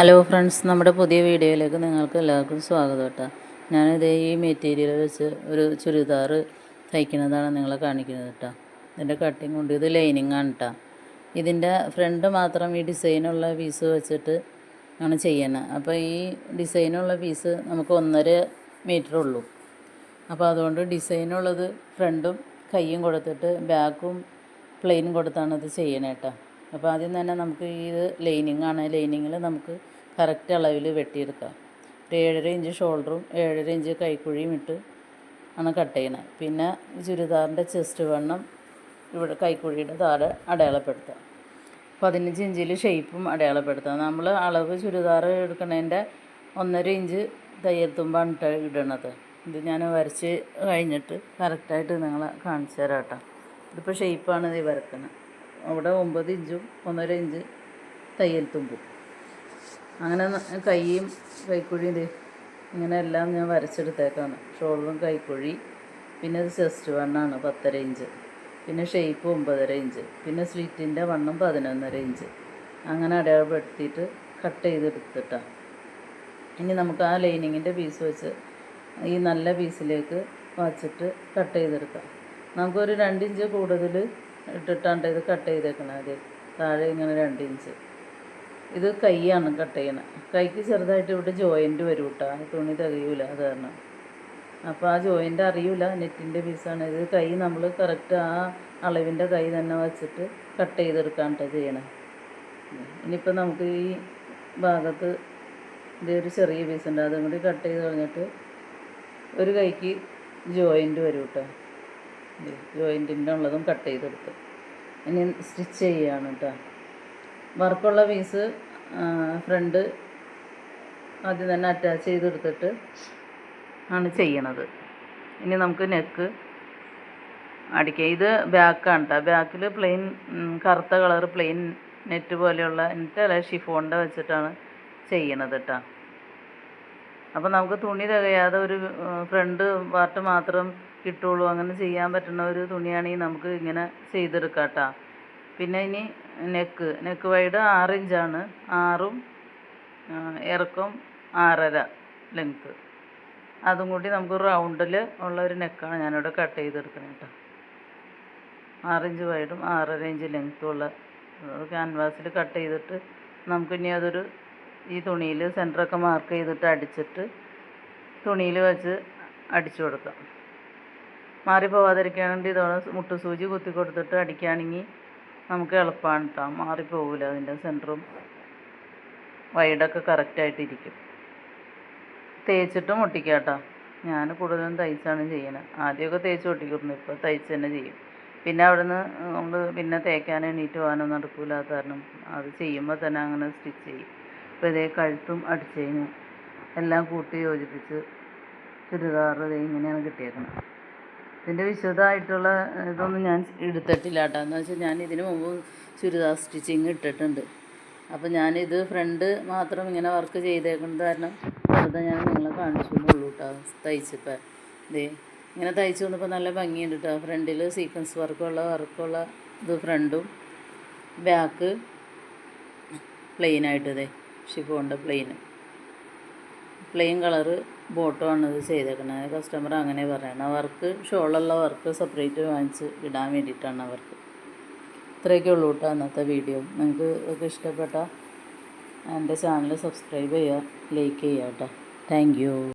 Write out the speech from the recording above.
Hello friends, നമ്മുടെ പുതിയ വീഡിയോയിലേക്ക് നിങ്ങൾക്ക് എല്ലാവർക്കും സ്വാഗതം കേട്ടോ. ഞാനിത് ഈ മെറ്റീരിയൽ വെച്ച് ഒരു ചുരിദാർ തയ്ക്കുന്നതാണ് നിങ്ങളെ കാണിക്കുന്നത് കേട്ടോ. ഇതിൻ്റെ കട്ടിങ് കൊണ്ട് ഇത് ലൈനിങ് ആണ് കേട്ടോ. ഇതിൻ്റെ ഫ്രണ്ട് മാത്രം ഈ ഡിസൈനുള്ള പീസ് വെച്ചിട്ട് ആണ് ചെയ്യണത്. അപ്പോൾ ഈ ഡിസൈനുള്ള പീസ് നമുക്ക് 1.5 മീറ്റർ ഉള്ളൂ. അപ്പോൾ അതുകൊണ്ട് ഡിസൈനുള്ളത് ഫ്രണ്ടും കൈയും കൊടുത്തിട്ട് ബാക്കും പ്ലെയിനും കൊടുത്താണ് ഇത് ചെയ്യണേ കേട്ടോ. അപ്പോൾ ആദ്യം തന്നെ നമുക്ക് ഇത് ലൈനിങ് ആണ്. ലൈനിങ്ങിൽ നമുക്ക് കറക്റ്റ് അളവിൽ വെട്ടിയെടുക്കാം. ഒരു 7.5 ഇഞ്ച് ഷോൾഡറും 7.5 ഇഞ്ച് കൈക്കുഴിയും ഇട്ട് ആണ് കട്ട് ചെയ്യണത്. പിന്നെ ചുരിദാറിൻ്റെ ചെസ്റ്റ് വണ്ണം ഇവിടെ കൈക്കുഴിയുടെ താഴെ അടയാളപ്പെടുത്താം. 15 ഇഞ്ചിൽ ഷേപ്പും അടയാളപ്പെടുത്താം. നമ്മൾ അളവ് ചുരിദാർ എടുക്കുന്നതിൻ്റെ 1.5 ഇഞ്ച് തയ്യൽ തുമ്പാണ് ഇടണത്. ഇത് ഞാൻ വരച്ച് കഴിഞ്ഞിട്ട് കറക്റ്റായിട്ട് നിങ്ങളെ കാണിച്ചു തരാം കേട്ടോ. ഇതിപ്പോൾ ഷേപ്പാണ് ഇത് വരക്കുന്നത്. അവിടെ 9 ഇഞ്ചും 1.5 ഇഞ്ച് തയ്യൽ തുമ്പും. അങ്ങനെ കൈയും കൈക്കുഴിയും ഇങ്ങനെ എല്ലാം ഞാൻ വരച്ചെടുത്തേക്കാണ്. ഷോൾഡറും കൈക്കുഴി, പിന്നെ ഇത് ചെസ്റ്റ് വണ്ണാണ് 10.5 ഇഞ്ച്, പിന്നെ ഷേപ്പ് 9.5 ഇഞ്ച്, പിന്നെ സ്ലിറ്റിൻ്റെ വണ്ണം 11.5 ഇഞ്ച്. അങ്ങനെ അടയാളപ്പെടുത്തിയിട്ട് കട്ട് ചെയ്തെടുത്തിട്ടാണ്. ഇനി നമുക്ക് ആ ലൈനിങ്ങിൻ്റെ പീസ് വെച്ച് ഈ നല്ല പീസിലേക്ക് വച്ചിട്ട് കട്ട് ചെയ്തെടുക്കാം. നമുക്കൊരു 2 ഇഞ്ച് കൂടുതൽ ഇട്ടിട്ടാണ് ഇത് കട്ട് ചെയ്തേക്കണം. അത് താഴെ ഇങ്ങനെ 2 ഇഞ്ച്. ഇത് കൈയാണ് കട്ട് ചെയ്യണം. കൈക്ക് ചെറുതായിട്ട് ഇവിടെ ജോയിൻറ്റ് വരും കേട്ടോ. തുണി തികയൂല, അത് കാരണം. അപ്പോൾ ആ ജോയിൻ്റ് അറിയില്ല, നെറ്റിൻ്റെ പീസാണ് ഇത്. കൈ നമ്മൾ കറക്റ്റ് ആ അളവിൻ്റെ കൈ തന്നെ വച്ചിട്ട് കട്ട് ചെയ്തെടുക്കാൻ കേട്ടോ ചെയ്യണം. ഇനിയിപ്പോൾ നമുക്ക് ഈ ഭാഗത്ത് ഇതൊരു ചെറിയ പീസുണ്ട്, അതും കൂടി കട്ട് ചെയ്ത് കളഞ്ഞിട്ട് ഒരു കൈക്ക് ജോയിൻറ്റ് വരും കേട്ടോ. ജോയിൻറ്റിൻ്റെ ഉള്ളതും കട്ട് ചെയ്തെടുത്ത് ഇനി സ്റ്റിച്ച് ചെയ്യുകയാണ് കേട്ടോ. വർക്കുള്ള പീസ് ഫ്രണ്ട് ആദ്യം തന്നെ അറ്റാച്ച് ചെയ്തെടുത്തിട്ട് ആണ് ചെയ്യണത്. ഇനി നമുക്ക് നെക്ക് അടിക്കുക. ഇത് ബാക്കാണ് കേട്ടോ. ബാക്കിൽ പ്ലെയിൻ കറുത്ത കളർ പ്ലെയിൻ നെറ്റ് പോലെയുള്ള നെറ്റല്ല, ഷിഫോണിൻ്റെ വെച്ചിട്ടാണ് ചെയ്യണത് കേട്ടോ. അപ്പോൾ നമുക്ക് തുണി തികയാതെ ഒരു ഫ്രണ്ട് പാർട്ട് മാത്രം കിട്ടുള്ളൂ, അങ്ങനെ ചെയ്യാൻ പറ്റുന്ന ഒരു തുണിയാണെങ്കിൽ നമുക്ക് ഇങ്ങനെ ചെയ്തെടുക്കാം കേട്ടോ. പിന്നെ ഇനി നെക്ക് വൈഡ് 6 ഇഞ്ചാണ്. 6ഉം ഇറക്കം 6.5 ലെങ്ത്ത്. അതും കൂടി നമുക്ക് റൗണ്ടിൽ ഉള്ള ഒരു നെക്കാണ് ഞാനിവിടെ കട്ട് ചെയ്തെടുക്കുന്നത് കേട്ടോ. 6 ഇഞ്ച് വൈഡും 6.5 ഇഞ്ച് ലെങ്ത്തുള്ള ക്യാൻവാസിൽ കട്ട് ചെയ്തിട്ട് നമുക്കിനി അതൊരു ഈ തുണിയിൽ സെൻറ്ററൊക്കെ മാർക്ക് ചെയ്തിട്ട് അടിച്ചിട്ട് തുണിയിൽ വെച്ച് അടിച്ചു കൊടുക്കാം. മാറിപ്പോവാതിരിക്കാൻ വേണ്ടി ഇതോടെ മുട്ടുസൂചി കുത്തി കൊടുത്തിട്ട് അടിക്കുകയാണെങ്കിൽ നമുക്ക് എളുപ്പമാണ് കേട്ടോ. മാറിപ്പോവില്ല, അതിൻ്റെ സെൻറ്ററും വൈഡൊക്കെ കറക്റ്റായിട്ടിരിക്കും. തേച്ചിട്ടും ഒട്ടിക്കാം കേട്ടോ. ഞാൻ കൂടുതലും തയ്ച്ചാണ് ചെയ്യണത്. ആദ്യമൊക്കെ തേച്ച് ഒട്ടിക്കുന്നു, ഇപ്പോൾ തയ്ച്ച് തന്നെ ചെയ്യും. പിന്നെ അവിടെ നിന്ന് നമ്മൾ പിന്നെ തേക്കാൻ എണീറ്റ് പോകാനൊന്നും നടക്കില്ലാത്ത കാരണം അത് ചെയ്യുമ്പോൾ തന്നെ അങ്ങനെ സ്റ്റിച്ച് ചെയ്യും. ഇപ്പോൾ ഇതേ കഴുത്തും അടിച്ചതിന് എല്ലാം കൂട്ടി യോജിപ്പിച്ച് ചുരിദാർ ഇങ്ങനെയാണ് കിട്ടിയേക്കുന്നത്. ഇതിൻ്റെ വിശദമായിട്ടുള്ള ഇതൊന്നും ഞാൻ എടുത്തിട്ടില്ല കേട്ടോ. എന്ന് വെച്ചാൽ ഞാൻ ഇതിന് മുമ്പ് ചുരിദാർ സ്റ്റിച്ചിങ് ഇട്ടിട്ടുണ്ട്. അപ്പോൾ ഞാനിത് ഫ്രണ്ട് മാത്രം ഇങ്ങനെ വർക്ക് ചെയ്തേക്കുന്നത് കാരണം വെറുതെ ഞാൻ നിങ്ങളെ കാണിച്ചു എന്നുള്ളൂ കേട്ടോ. തയ്ച്ചപ്പോൾ ഇങ്ങനെ തയ്ച്ചു വന്നപ്പോൾ നല്ല ഭംഗിയുണ്ട് കേട്ടോ. ഫ്രണ്ടിൽ സീക്വൻസ് വർക്കുള്ള ഇത് ഫ്രണ്ടും, ബാക്ക് പ്ലെയിനായിട്ട് ഷിഫോണിൻ്റെ പ്ലെയിൻ കളറ് ബോട്ടമാണ് ഇത് ചെയ്തേക്കുന്നത്. കസ്റ്റമർ അങ്ങനെ പറയണം. വർക്ക് ഷോളുള്ള വർക്ക് സെപ്പറേറ്റ് വാങ്ങിച്ച് ഇടാൻ വേണ്ടിയിട്ടാണ് അവർക്ക്. ഇത്രയൊക്കെ ഉള്ളൂ കേട്ടോ അന്നത്തെ വീഡിയോ. നിങ്ങൾക്ക് ഒക്കെ ഇഷ്ടപ്പെട്ടാൽ എൻ്റെ ചാനൽ സബ്സ്ക്രൈബ് ചെയ്യുക, ലൈക്ക് ചെയ്യുക കേട്ടോ. Thank you.